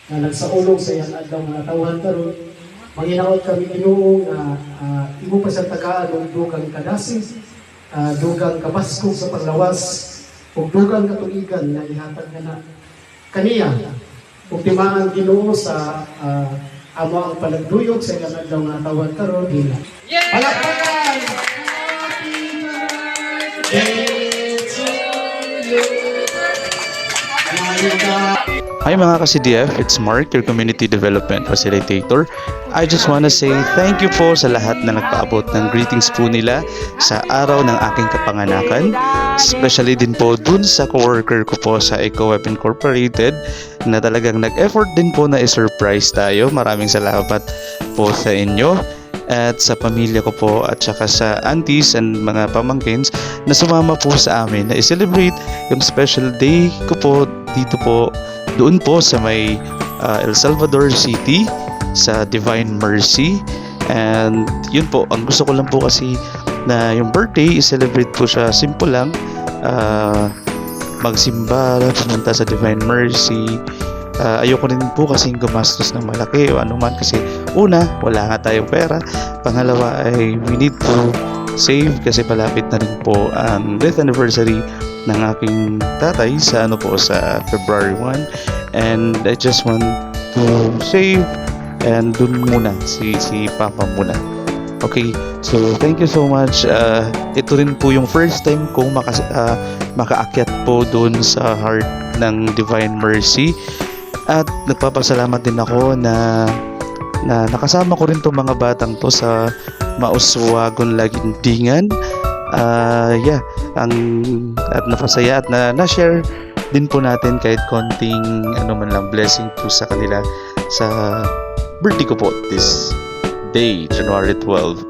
na nagsaulog sa iyang adlaw nga tawhan karon. Manginaot kami Ginoo nga imo pa sa tagaan og dugang kadasig, dugang kabaskog sa paglawas, ug dugang katuigan nga ihatag na kaniya. Ug timaan Ginoo sa amo ang palagduyok sa iyang adlaw nga tawhan karon. Palakpakan! Hi mga ka-CDF, it's Mark, your Community Development Facilitator. I just wanna say thank you po sa lahat na nagpaabot ng greetings po nila sa araw ng aking kapanganakan. Especially din po dun sa coworker ko po sa EcoWeb Incorporated na talagang nag-effort din po na i-surprise tayo. Maraming salamat po sa inyo at sa pamilya ko po at saka sa aunties and mga pamangkins na sumama po sa amin na i-celebrate yung special day ko po dito po doon po sa may El Salvador City sa Divine Mercy. And yun po, ang gusto ko lang po kasi na yung birthday i-celebrate po siya simple lang, magsimba, pumunta sa Divine Mercy. Ayoko rin po kasing gumastos ng malaki o anuman kasi una, wala nga tayong pera. Pangalawa ay we need to save kasi palapit na rin po ang death anniversary ng aking tatay sa sa February 1, and I just want to save and dun muna si Papa muna. Okay, so thank you so much. Ito rin po yung first time kong makaakyat po dun sa heart ng Divine Mercy. At nagpapasalamat din ako na nakasama ko rin tong mga batang to sa Mauswagon Lagindingan. At napasaya at na-share din po natin kahit konting man lang blessing po sa kanila sa birthday ko po this day, January 12.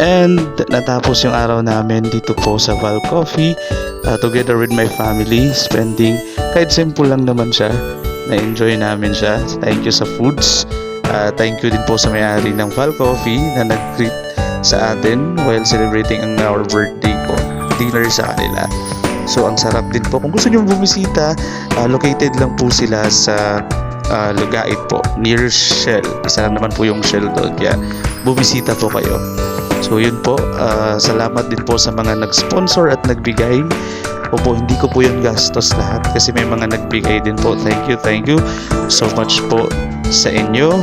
And natapos yung araw namin dito po sa Val Coffee together with my family, spending kahit simple lang naman siya. Na-enjoy namin siya. Thank you sa foods. Thank you din po sa may-ari ng Val Coffee na nag-greet sa atin while celebrating our birthday po. Dinner sa kanila. So ang sarap din po. Kung gusto nyo bumisita, located lang po sila sa Lugait po, near Shell. Isa lang naman po yung Shell doon. Kaya bumisita po kayo. So yun po, salamat din po sa mga nag-sponsor at nagbigay. Opo, hindi ko po yun gastos lahat kasi may mga nagbigay din po. Thank you so much po sa inyo.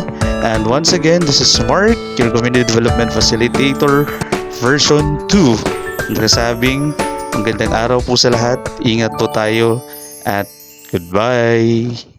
And once again, this is Mark, your Community Development Facilitator version 2. Nagsasabing magandang araw po sa lahat. Ingat po tayo at goodbye.